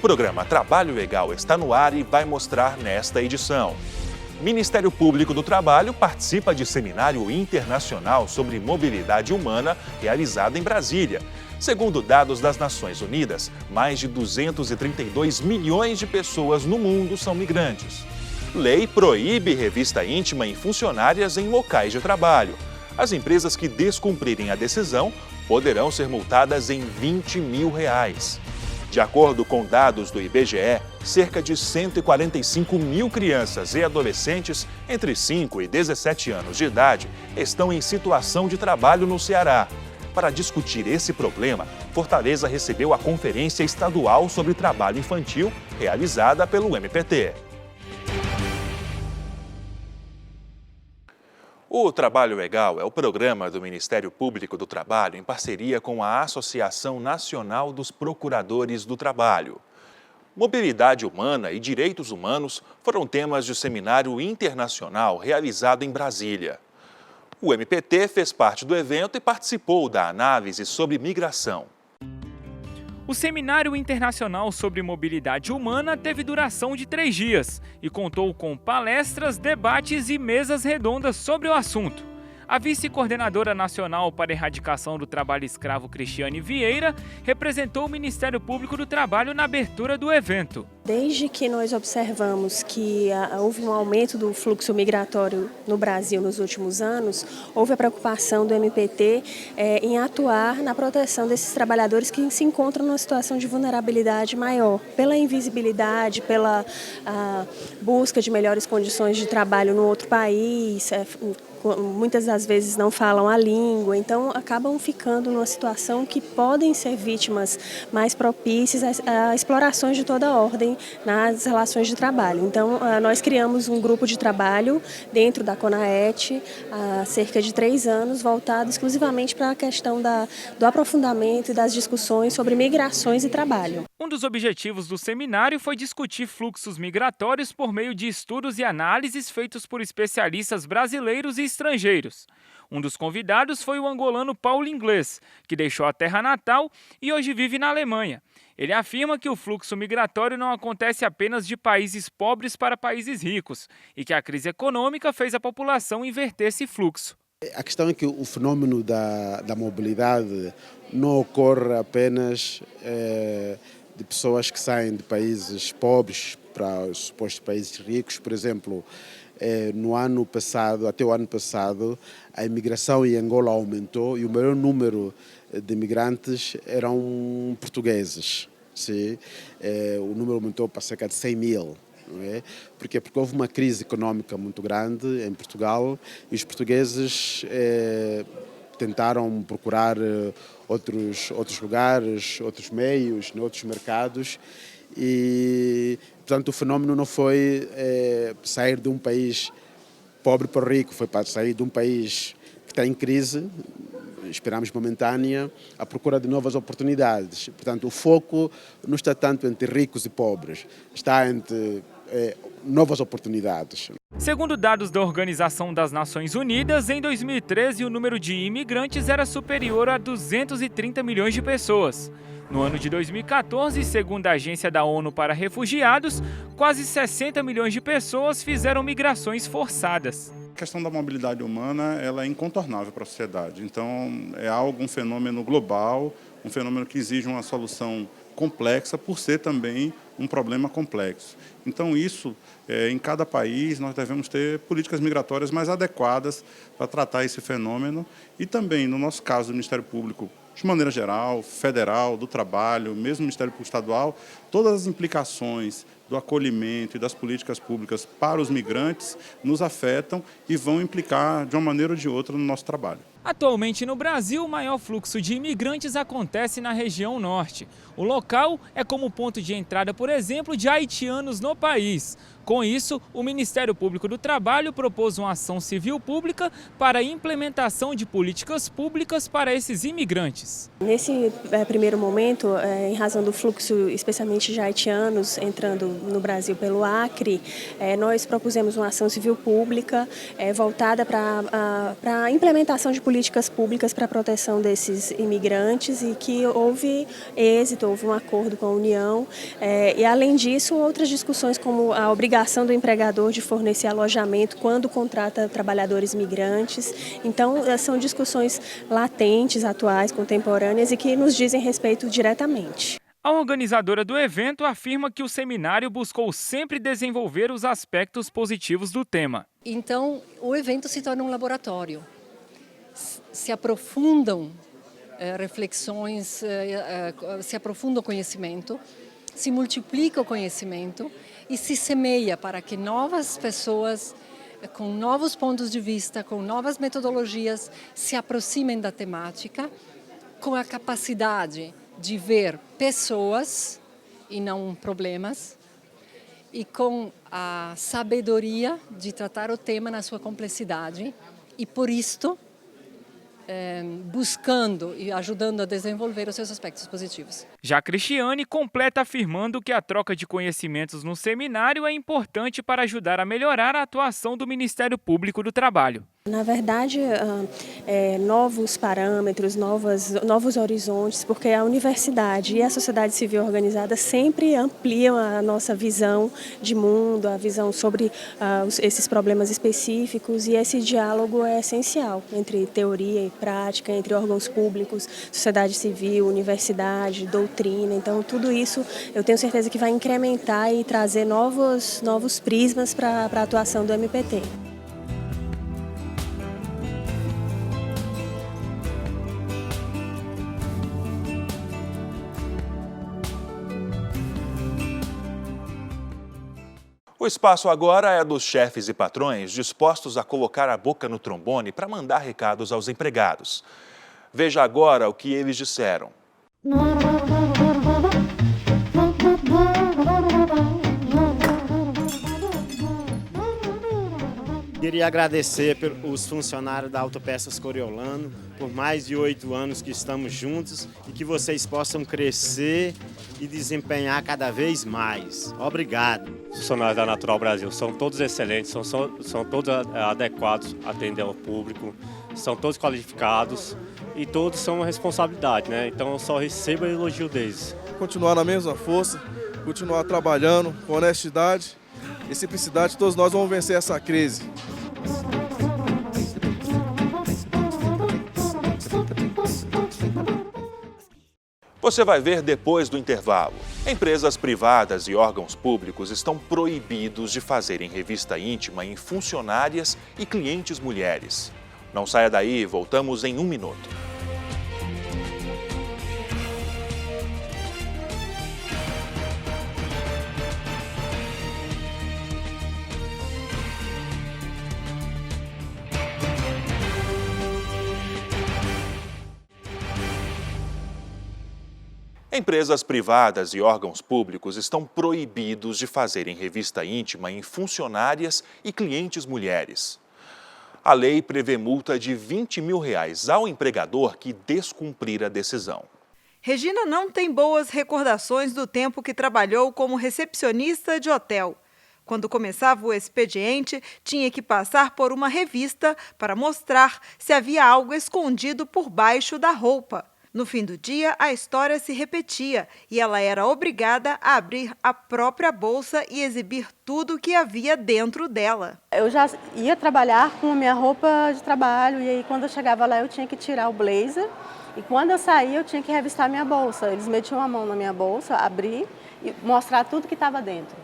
programa Trabalho Legal está no ar e vai mostrar nesta edição. Ministério Público do Trabalho participa de seminário internacional sobre mobilidade humana realizado em Brasília. Segundo dados das Nações Unidas, mais de 232 milhões de pessoas no mundo são migrantes. Lei proíbe revista íntima em funcionárias em locais de trabalho. As empresas que descumprirem a decisão poderão ser multadas em R$20 mil. De acordo com dados do IBGE, cerca de 145 mil crianças e adolescentes entre 5 e 17 anos de idade estão em situação de trabalho no Ceará. Para discutir esse problema, Fortaleza recebeu a Conferência Estadual sobre Trabalho Infantil, realizada pelo MPT. O Trabalho Legal é o programa do Ministério Público do Trabalho em parceria com a Associação Nacional dos Procuradores do Trabalho. Mobilidade humana e direitos humanos foram temas de seminário internacional realizado em Brasília. O MPT fez parte do evento e participou da análise sobre migração. O Seminário Internacional sobre Mobilidade Humana teve duração de 3 dias e contou com palestras, debates e mesas redondas sobre o assunto. A vice-coordenadora nacional para a erradicação do trabalho escravo, Cristiane Vieira, representou o Ministério Público do Trabalho na abertura do evento. Desde que nós observamos que houve um aumento do fluxo migratório no Brasil nos últimos anos, houve a preocupação do MPT em atuar na proteção desses trabalhadores que se encontram numa situação de vulnerabilidade maior, pela invisibilidade, pela busca de melhores condições de trabalho no outro país. Muitas das vezes não falam a língua, então acabam ficando numa situação que podem ser vítimas mais propícias a explorações de toda ordem nas relações de trabalho. Então, nós criamos um grupo de trabalho dentro da CONAET há cerca de 3 anos, voltado exclusivamente para a questão do aprofundamento e das discussões sobre migrações e trabalho. Um dos objetivos do seminário foi discutir fluxos migratórios por meio de estudos e análises feitos por especialistas brasileiros e estrangeiros. Um dos convidados foi o angolano Paulo Inglês, que deixou a terra natal e hoje vive na Alemanha. Ele afirma que o fluxo migratório não acontece apenas de países pobres para países ricos e que a crise econômica fez a população inverter esse fluxo. A questão é que o fenômeno da mobilidade não ocorre apenas de pessoas que saem de países pobres para os supostos países ricos. Por exemplo, no ano passado, até o ano passado, a imigração em Angola aumentou e o maior número de imigrantes eram portugueses. Sim? O número aumentou para cerca de 100 mil. Não é? Porque houve uma crise económica muito grande em Portugal e os portugueses tentaram procurar outros lugares, outros meios, outros mercados e, portanto, o fenómeno não foi sair de um país pobre para rico, foi para sair de um país que está em crise, esperamos momentânea, à procura de novas oportunidades. Portanto, o foco não está tanto entre ricos e pobres, está entre novas oportunidades. Segundo dados da Organização das Nações Unidas, em 2013 o número de imigrantes era superior a 230 milhões de pessoas. No ano de 2014, segundo a Agência da ONU para Refugiados, quase 60 milhões de pessoas fizeram migrações forçadas. A questão da mobilidade humana ela é incontornável para a sociedade. Então, um fenômeno global, um fenômeno que exige uma solução complexa por ser também um problema complexo. Então, em cada país, nós devemos ter políticas migratórias mais adequadas para tratar esse fenômeno e também, no nosso caso, do Ministério Público, de maneira geral, federal, do trabalho, mesmo o Ministério Público Estadual, todas as implicações do acolhimento e das políticas públicas para os migrantes nos afetam e vão implicar de uma maneira ou de outra no nosso trabalho. Atualmente no Brasil, o maior fluxo de imigrantes acontece na região norte. O local é como ponto de entrada, por exemplo, de haitianos no país. Com isso, o Ministério Público do Trabalho propôs uma ação civil pública para a implementação de políticas públicas para esses imigrantes. Nesse primeiro momento, em razão do fluxo, especialmente de haitianos entrando no Brasil pelo Acre, nós propusemos uma ação civil pública voltada para a implementação de políticas públicas para a proteção desses imigrantes e que houve êxito, houve um acordo com a União. E, além disso, outras discussões como a obrigação do empregador de fornecer alojamento quando contrata trabalhadores migrantes. Então, são discussões latentes, atuais, contemporâneas e que nos dizem respeito diretamente. A organizadora do evento afirma que o seminário buscou sempre desenvolver os aspectos positivos do tema. Então, o evento se torna um laboratório. Se aprofundam reflexões, se aprofunda o conhecimento, se multiplica o conhecimento e se semeia para que novas pessoas, com novos pontos de vista, com novas metodologias, se aproximem da temática, com a capacidade de ver pessoas e não problemas, e com a sabedoria de tratar o tema na sua complexidade, e por isto buscando e ajudando a desenvolver os seus aspectos positivos. Já Cristiane completa afirmando que a troca de conhecimentos no seminário é importante para ajudar a melhorar a atuação do Ministério Público do Trabalho. Na verdade, novos parâmetros, novos horizontes, porque a universidade e a sociedade civil organizada sempre ampliam a nossa visão de mundo, a visão sobre esses problemas específicos, e esse diálogo é essencial entre teoria e prática, entre órgãos públicos, sociedade civil, universidade, doutrina. Então, tudo isso eu tenho certeza que vai incrementar e trazer novos prismas para a atuação do MPT. O espaço agora é dos chefes e patrões dispostos a colocar a boca no trombone para mandar recados aos empregados. Veja agora o que eles disseram. Queria agradecer os funcionários da Autopeças Coriolano por mais de 8 anos que estamos juntos e que vocês possam crescer e desempenhar cada vez mais. Obrigado. Os funcionários da Natural Brasil são todos excelentes, são todos adequados a atender ao público, são todos qualificados e todos são uma responsabilidade, né? Então eu só recebo elogio deles. Continuar na mesma força, continuar trabalhando com honestidade e simplicidade, todos nós vamos vencer essa crise. Você vai ver depois do intervalo. Empresas privadas e órgãos públicos estão proibidos de fazerem revista íntima em funcionárias e clientes mulheres. Não saia daí, voltamos em 1 minuto. Empresas privadas e órgãos públicos estão proibidos de fazerem revista íntima em funcionárias e clientes mulheres. A lei prevê multa de R$20 mil ao empregador que descumprir a decisão. Regina não tem boas recordações do tempo que trabalhou como recepcionista de hotel. Quando começava o expediente, tinha que passar por uma revista para mostrar se havia algo escondido por baixo da roupa. No fim do dia, a história se repetia e ela era obrigada a abrir a própria bolsa e exibir tudo o que havia dentro dela. Eu já ia trabalhar com a minha roupa de trabalho e aí quando eu chegava lá eu tinha que tirar o blazer e quando eu saía eu tinha que revistar minha bolsa. Eles metiam a mão na minha bolsa, abrir e mostrar tudo que estava dentro.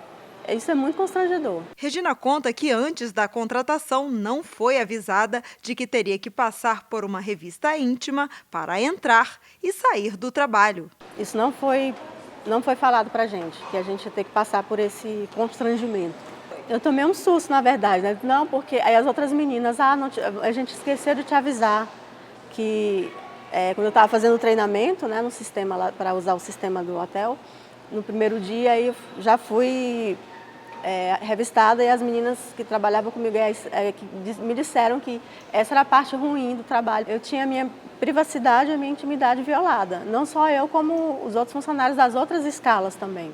Isso é muito constrangedor. Regina conta que antes da contratação não foi avisada de que teria que passar por uma revista íntima para entrar e sair do trabalho. Isso não foi falado pra gente, que a gente ia ter que passar por esse constrangimento. Eu tomei um susto, na verdade, né? Não, porque aí as outras meninas, a gente esqueceu de te avisar que quando eu estava fazendo o treinamento, né, no sistema lá, para usar o sistema do hotel, no primeiro dia aí eu já fui revistada, e as meninas que trabalhavam comigo me disseram que essa era a parte ruim do trabalho. Eu tinha a minha privacidade e a minha intimidade violada. Não só eu, como os outros funcionários das outras escalas também.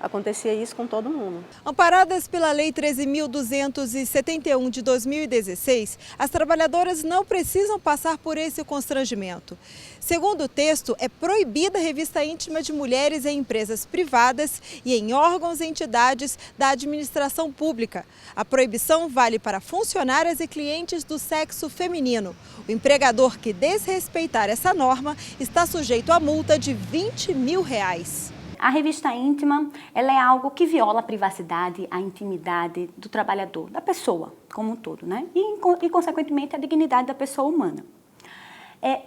Acontecia isso com todo mundo. Amparadas pela Lei 13.271 de 2016, as trabalhadoras não precisam passar por esse constrangimento. Segundo o texto, é proibida a revista íntima de mulheres em empresas privadas e em órgãos e entidades da administração pública. A proibição vale para funcionárias e clientes do sexo feminino. O empregador que desrespeitar essa norma está sujeito a multa de R$20 mil. A revista íntima, ela é algo que viola a privacidade, a intimidade do trabalhador, da pessoa como um todo, né? E consequentemente, a dignidade da pessoa humana.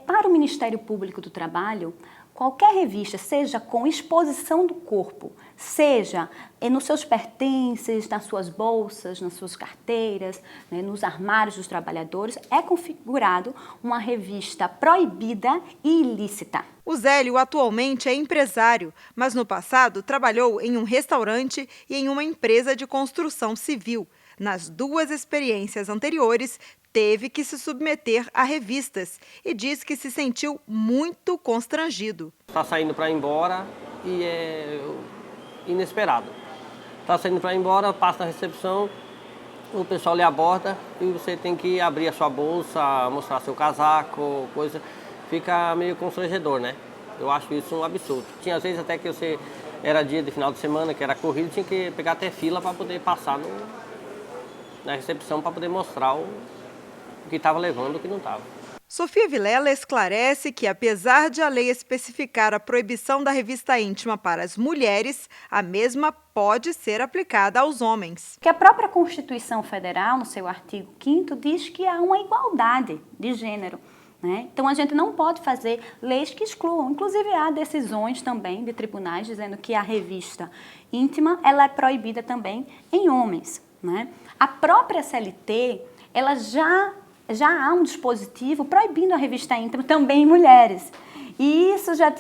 Para o Ministério Público do Trabalho, qualquer revista, seja com exposição do corpo, seja nos seus pertences, nas suas bolsas, nas suas carteiras, né, nos armários dos trabalhadores, é configurado uma revista proibida e ilícita. O Zélio atualmente é empresário, mas no passado trabalhou em um restaurante e em uma empresa de construção civil. Nas duas experiências anteriores, teve que se submeter a revistas e diz que se sentiu muito constrangido. Está saindo para ir embora e é inesperado. Está saindo para ir embora, passa na recepção, o pessoal lhe aborda e você tem que abrir a sua bolsa, mostrar seu casaco, coisa. Fica meio constrangedor, né? Eu acho isso um absurdo. Tinha às vezes até que você era dia de final de semana, que era corrido, tinha que pegar até fila para poder passar na recepção para poder mostrar o que estava levando e o que não estava. Sofia Vilela esclarece que, apesar de a lei especificar a proibição da revista íntima para as mulheres, a mesma pode ser aplicada aos homens. Que a própria Constituição Federal, no seu artigo 5º, diz que há uma igualdade de gênero. Né? Então, a gente não pode fazer leis que excluam. Inclusive, há decisões também de tribunais dizendo que a revista íntima ela é proibida também em homens. Né? A própria CLT, ela já há um dispositivo proibindo a revista íntima também em mulheres. E isso já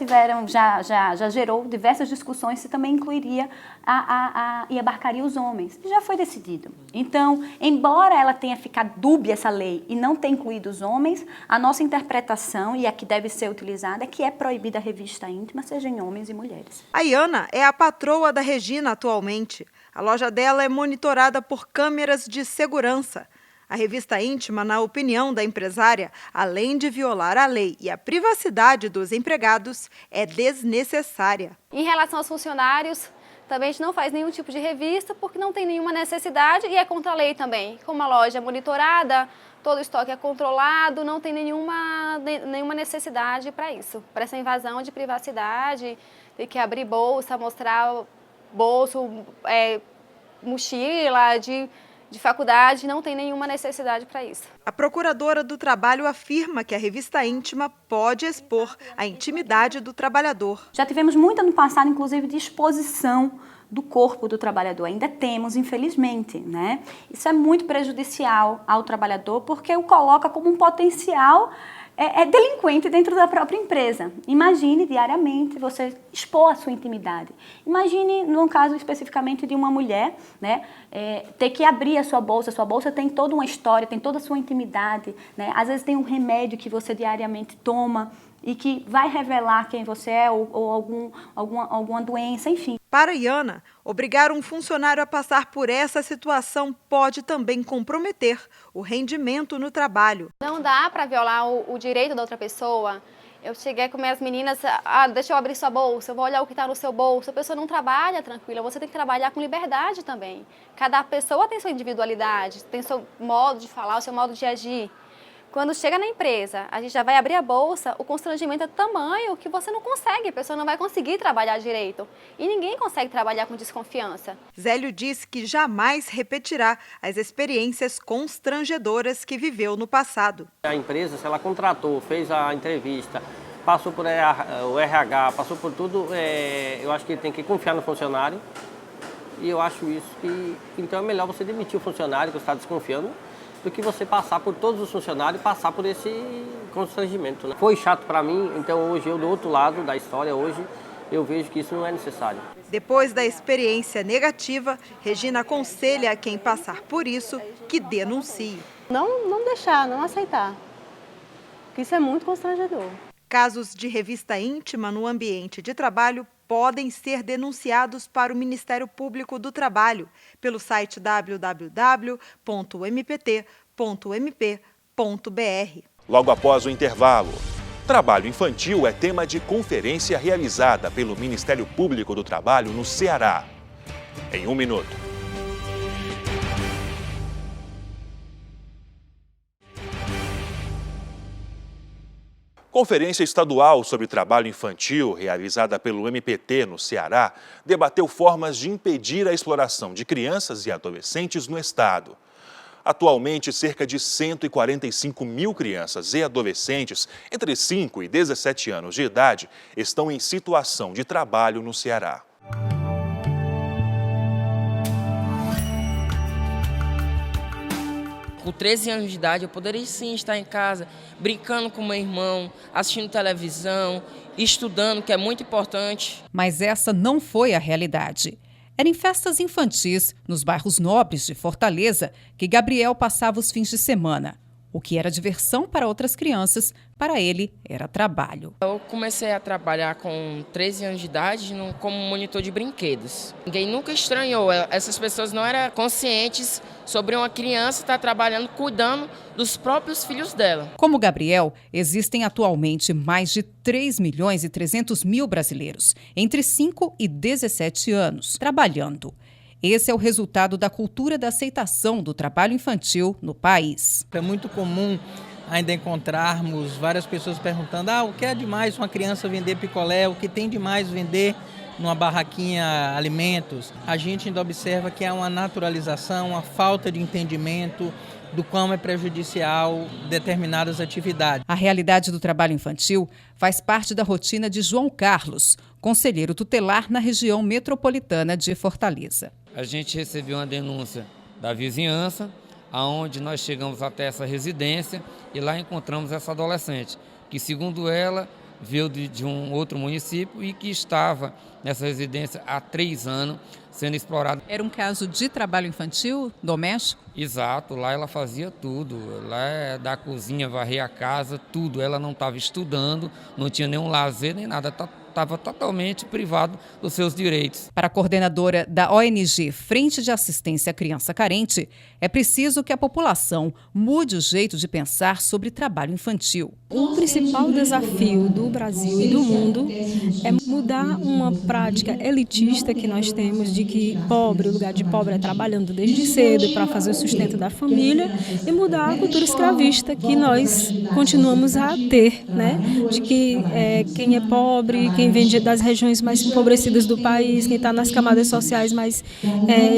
gerou diversas discussões se também incluiria e abarcaria os homens. Já foi decidido. Então, embora ela tenha ficado dúbia essa lei e não tenha incluído os homens, a nossa interpretação, e a que deve ser utilizada, é que é proibida a revista íntima, seja em homens e mulheres. A Iana é a patroa da Regina atualmente. A loja dela é monitorada por câmeras de segurança. A revista íntima, na opinião da empresária, além de violar a lei e a privacidade dos empregados, é desnecessária. Em relação aos funcionários, também a gente não faz nenhum tipo de revista porque não tem nenhuma necessidade e é contra a lei também. Como a loja é monitorada, todo o estoque é controlado, não tem nenhuma necessidade para isso. Para essa invasão de privacidade, ter que abrir bolsa, mostrar bolso, mochila, de faculdade, não tem nenhuma necessidade para isso. A procuradora do trabalho afirma que a revista íntima pode expor a intimidade do trabalhador. Já tivemos muito no passado, inclusive, de exposição do corpo do trabalhador. Ainda temos, infelizmente, né? Isso é muito prejudicial ao trabalhador porque o coloca como um potencial delinquente dentro da própria empresa. Imagine diariamente você expor a sua intimidade. Imagine, no caso especificamente de uma mulher, né, ter que abrir a sua bolsa tem toda uma história, tem toda a sua intimidade, né? Às vezes tem um remédio que você diariamente toma e que vai revelar quem você é ou alguma doença, enfim. Para Iana, obrigar um funcionário a passar por essa situação pode também comprometer o rendimento no trabalho. Não dá para violar o direito da outra pessoa. Eu cheguei com minhas meninas, deixa eu abrir sua bolsa, eu vou olhar o que está no seu bolso. A pessoa não trabalha tranquila, você tem que trabalhar com liberdade também. Cada pessoa tem sua individualidade, tem seu modo de falar, o seu modo de agir. Quando chega na empresa, a gente já vai abrir a bolsa, o constrangimento é tamanho que você não consegue, a pessoa não vai conseguir trabalhar direito. E ninguém consegue trabalhar com desconfiança. Zélio diz que jamais repetirá as experiências constrangedoras que viveu no passado. A empresa, se ela contratou, fez a entrevista, passou por o RH, passou por tudo, eu acho que tem que confiar no funcionário. E eu acho isso que, então é melhor você demitir o funcionário que você está desconfiando, do que você passar por todos os funcionários e passar por esse constrangimento. Né? Foi chato para mim, então hoje eu do outro lado da história, hoje eu vejo que isso não é necessário. Depois da experiência negativa, Regina aconselha a quem passar por isso que denuncie. Não deixar, não aceitar. Porque isso é muito constrangedor. Casos de revista íntima no ambiente de trabalho podem ser denunciados para o Ministério Público do Trabalho pelo site www.mpt.mp.br. Logo após o intervalo, trabalho infantil é tema de conferência realizada pelo Ministério Público do Trabalho no Ceará. Em 1 minuto. Conferência estadual sobre trabalho infantil, realizada pelo MPT no Ceará, debateu formas de impedir a exploração de crianças e adolescentes no estado. Atualmente, cerca de 145 mil crianças e adolescentes entre 5 e 17 anos de idade estão em situação de trabalho no Ceará. Com 13 anos de idade, eu poderia sim estar em casa, brincando com meu irmão, assistindo televisão, estudando, que é muito importante. Mas essa não foi a realidade. Era em festas infantis, nos bairros nobres de Fortaleza, que Gabriel passava os fins de semana. O que era diversão para outras crianças, para ele era trabalho. Eu comecei a trabalhar com 13 anos de idade como monitor de brinquedos. Ninguém nunca estranhou, essas pessoas não eram conscientes sobre uma criança estar trabalhando, cuidando dos próprios filhos dela. Como Gabriel, existem atualmente mais de 3.300.000 brasileiros, entre 5 e 17 anos, trabalhando. Esse é o resultado da cultura da aceitação do trabalho infantil no país. É muito comum ainda encontrarmos várias pessoas perguntando: o que é demais uma criança vender picolé, o que tem demais vender numa barraquinha alimentos. A gente ainda observa que há uma naturalização, uma falta de entendimento do quão é prejudicial determinadas atividades. A realidade do trabalho infantil faz parte da rotina de João Carlos, conselheiro tutelar na região metropolitana de Fortaleza. A gente recebeu uma denúncia da vizinhança, aonde nós chegamos até essa residência e lá encontramos essa adolescente, que segundo ela veio de um outro município e que estava nessa residência há 3 anos sendo explorada. Era um caso de trabalho infantil, doméstico? Exato, lá ela fazia tudo, lá da cozinha, varrer a casa, tudo. Ela não estava estudando, não tinha nenhum lazer nem nada, estava totalmente privado dos seus direitos. Para a coordenadora da ONG Frente de Assistência à Criança Carente, é preciso que a população mude o jeito de pensar sobre trabalho infantil. O principal desafio do Brasil e do mundo é mudar uma prática elitista que nós temos de que pobre, o lugar de pobre é trabalhando desde cedo para fazer o sustento da família, e mudar a cultura escravista que nós continuamos a ter, né? De que quem é pobre, quem vem das regiões mais empobrecidas do país, quem está nas camadas sociais mais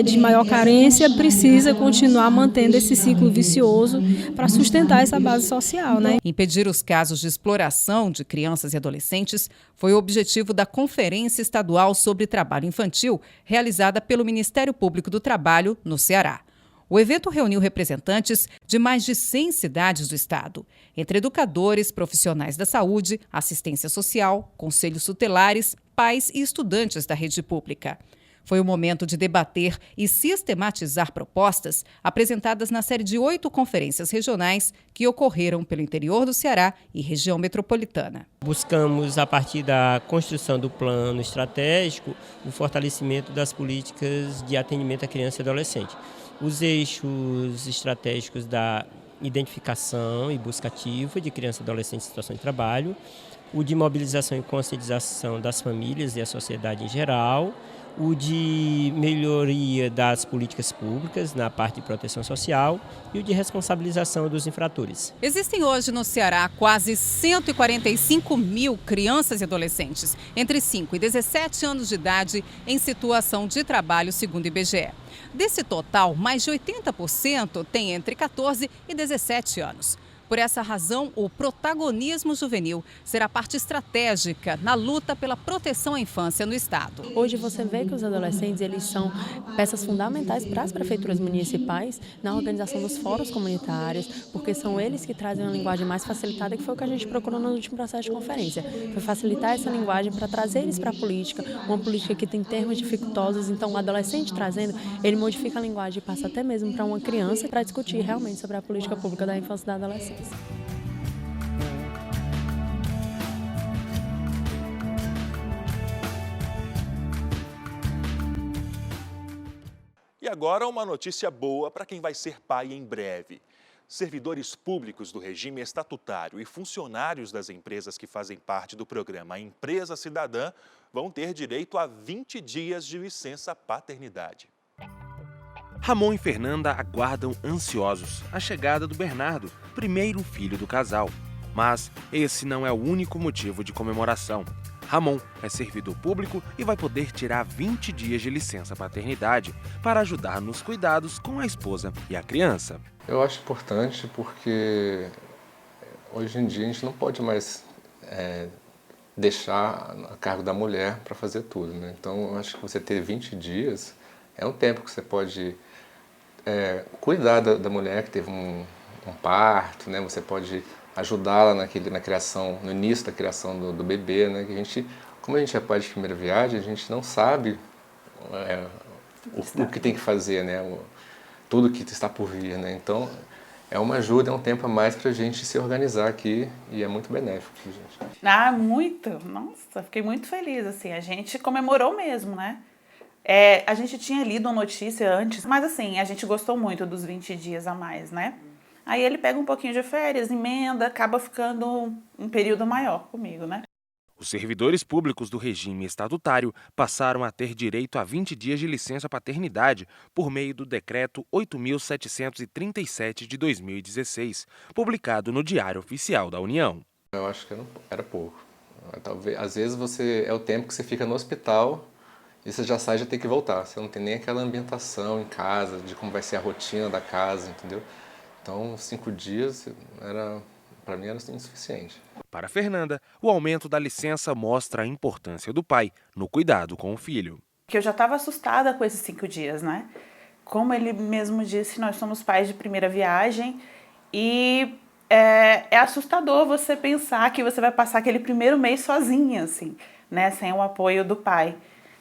de maior carência, precisa continuar mantendo esse ciclo vicioso para sustentar essa base social, né? Impedir os casos de exploração de crianças e adolescentes foi o objetivo da Conferência Estadual sobre Trabalho Infantil, realizada pelo Ministério Público do Trabalho no Ceará. O evento reuniu representantes de mais de 100 cidades do estado, entre educadores, profissionais da saúde, assistência social, conselhos tutelares, pais e estudantes da rede pública. Foi o momento de debater e sistematizar propostas apresentadas na série de 8 conferências regionais que ocorreram pelo interior do Ceará e região metropolitana. Buscamos, a partir da construção do plano estratégico, o fortalecimento das políticas de atendimento à criança e adolescente. Os eixos estratégicos da identificação e busca ativa de criança e adolescente em situação de trabalho, o de mobilização e conscientização das famílias e a sociedade em geral, o de melhoria das políticas públicas na parte de proteção social e o de responsabilização dos infratores. Existem hoje no Ceará quase 145 mil crianças e adolescentes entre 5 e 17 anos de idade em situação de trabalho, segundo o IBGE. Desse total, mais de 80% tem entre 14 e 17 anos. Por essa razão, o protagonismo juvenil será parte estratégica na luta pela proteção à infância no Estado. Hoje você vê que os adolescentes eles são peças fundamentais para as prefeituras municipais na organização dos fóruns comunitários, porque são eles que trazem uma linguagem mais facilitada, que foi o que a gente procurou no último processo de conferência. Foi facilitar essa linguagem para trazer eles para a política, uma política que tem termos dificultosos. Então, o adolescente trazendo, ele modifica a linguagem e passa até mesmo para uma criança para discutir realmente sobre a política pública da infância e da adolescência. E agora uma notícia boa para quem vai ser pai em breve. Servidores públicos do regime estatutário e funcionários das empresas que fazem parte do programa Empresa Cidadã vão ter direito a 20 dias de licença paternidade. Ramon e Fernanda aguardam ansiosos a chegada do Bernardo, primeiro filho do casal. Mas esse não é o único motivo de comemoração. Ramon é servidor público e vai poder tirar 20 dias de licença paternidade para ajudar nos cuidados com a esposa e a criança. Eu acho importante porque hoje em dia a gente não pode mais deixar a cargo da mulher para fazer tudo, né? Então eu acho que você ter 20 dias é um tempo que você pode cuidar da mulher que teve um parto, né? Você pode ajudá-la na criação, no início da criação do bebê, né? Que como a gente é pai de primeira viagem, a gente não sabe o que tem que fazer, né? Tudo que está por vir, né? Então é uma ajuda, é um tempo a mais para a gente se organizar aqui e é muito benéfico para a gente. Ah, muito! Nossa, fiquei muito feliz, assim, a gente comemorou mesmo, né? A gente tinha lido uma notícia antes, mas assim, a gente gostou muito dos 20 dias a mais, né? Aí ele pega um pouquinho de férias, emenda, acaba ficando um período maior comigo, né? Os servidores públicos do regime estatutário passaram a ter direito a 20 dias de licença paternidade por meio do Decreto 8.737 de 2016, publicado no Diário Oficial da União. Eu acho que era pouco. Talvez, às vezes é o tempo que você fica no hospital e você já sai, já tem que voltar. Você não tem nem aquela ambientação em casa, de como vai ser a rotina da casa, entendeu? Então, 5 dias, para mim, era insuficiente. Para Fernanda, o aumento da licença mostra a importância do pai no cuidado com o filho. Que eu já estava assustada com esses 5 dias, né? Como ele mesmo disse, nós somos pais de primeira viagem e é assustador você pensar que você vai passar aquele primeiro mês sozinha, assim, né? Sem o apoio do pai.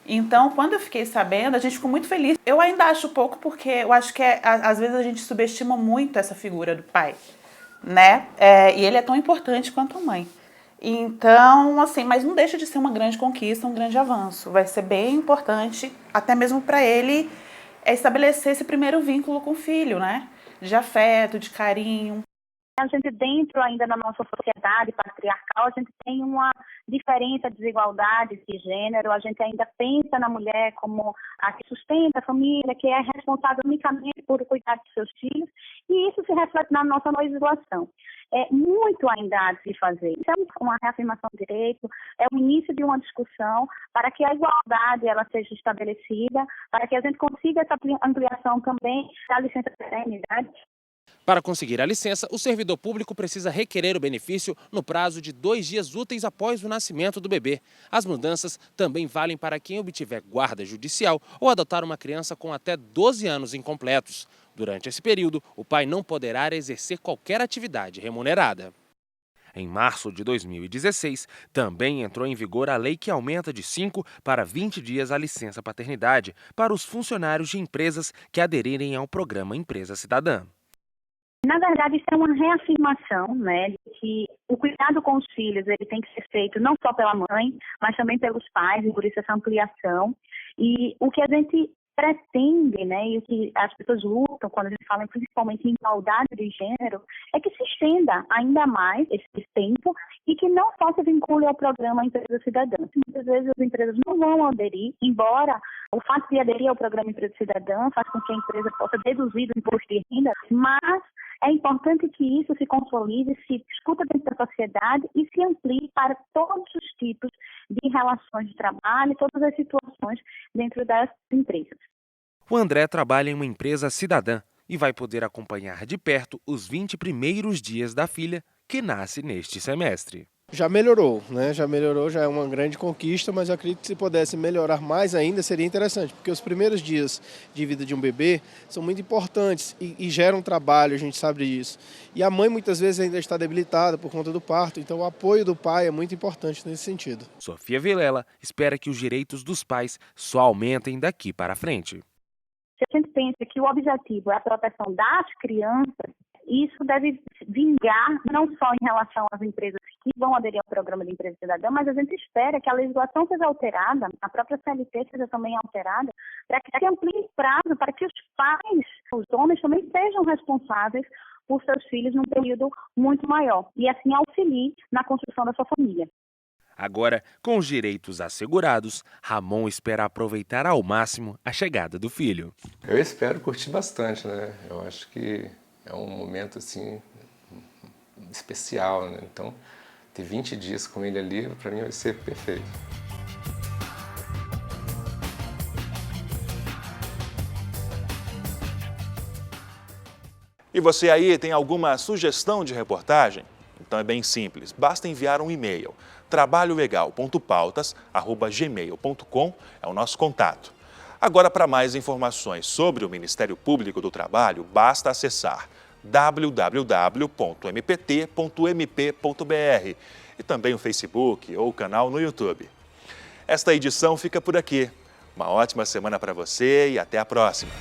Então, quando eu fiquei sabendo, a gente ficou muito feliz. Eu ainda acho pouco porque eu acho que às vezes a gente subestima muito essa figura do pai, né? E ele é tão importante quanto a mãe. Então, assim, mas não deixa de ser uma grande conquista, um grande avanço. Vai ser bem importante, até mesmo para ele, estabelecer esse primeiro vínculo com o filho, né? De afeto, de carinho. A gente dentro ainda da nossa sociedade patriarcal, a gente tem uma diferença, desigualdade de gênero, a gente ainda pensa na mulher como a que sustenta a família, que é responsável unicamente por cuidar dos seus filhos, e isso se reflete na nossa legislação. É muito ainda há de se fazer. Isso é uma reafirmação de direito, é o início de uma discussão para que a igualdade ela seja estabelecida, para que a gente consiga essa ampliação também da licença de paternidade. Para conseguir a licença, o servidor público precisa requerer o benefício no prazo de 2 dias úteis após o nascimento do bebê. As mudanças também valem para quem obtiver guarda judicial ou adotar uma criança com até 12 anos incompletos. Durante esse período, o pai não poderá exercer qualquer atividade remunerada. Em março de 2016, também entrou em vigor a lei que aumenta de 5 para 20 dias a licença paternidade para os funcionários de empresas que aderirem ao programa Empresa Cidadã. Na verdade, isso é uma reafirmação, né, de que o cuidado com os filhos ele tem que ser feito não só pela mãe, mas também pelos pais, e por isso essa ampliação. E o que a gente pretende, né, e o que as pessoas lutam quando a gente fala principalmente em igualdade de gênero, é que se estenda ainda mais esse tempo e que não só se vincule ao programa Empresa Cidadã. Muitas vezes as empresas não vão aderir, embora o fato de aderir ao programa Empresa Cidadã faz com que a empresa possa deduzir do imposto de renda, mas é importante que isso se consolide, se discuta dentro da sociedade e se amplie para todos os tipos de relações de trabalho, todas as situações dentro das empresas. O André trabalha em uma empresa cidadã. e vai poder acompanhar de perto os 20 primeiros dias da filha, que nasce neste semestre. Já melhorou, né? Já melhorou, já é uma grande conquista, mas eu acredito que se pudesse melhorar mais ainda seria interessante, porque os primeiros dias de vida de um bebê são muito importantes e geram trabalho, a gente sabe disso. E a mãe muitas vezes ainda está debilitada por conta do parto, então o apoio do pai é muito importante nesse sentido. Sofia Vilela espera que os direitos dos pais só aumentem daqui para frente. Se a gente pensa que o objetivo é a proteção das crianças, isso deve vingar não só em relação às empresas que vão aderir ao programa de empresa cidadã, mas a gente espera que a legislação seja alterada, a própria CLT seja também alterada, para que amplie prazo, para que os pais, os homens também sejam responsáveis por seus filhos num período muito maior e assim auxilie na construção da sua família. Agora, com os direitos assegurados, Ramon espera aproveitar ao máximo a chegada do filho. Eu espero curtir bastante, né? Eu acho que é um momento assim especial, né? Então, ter 20 dias com ele ali, para mim vai ser perfeito. E você aí tem alguma sugestão de reportagem? Então é bem simples, basta enviar um e-mail. trabalholegal.pautas@gmail.com é o nosso contato. Agora, para mais informações sobre o Ministério Público do Trabalho, basta acessar www.mpt.mp.br e também o Facebook ou o canal no YouTube. Esta edição fica por aqui. Uma ótima semana para você e até a próxima.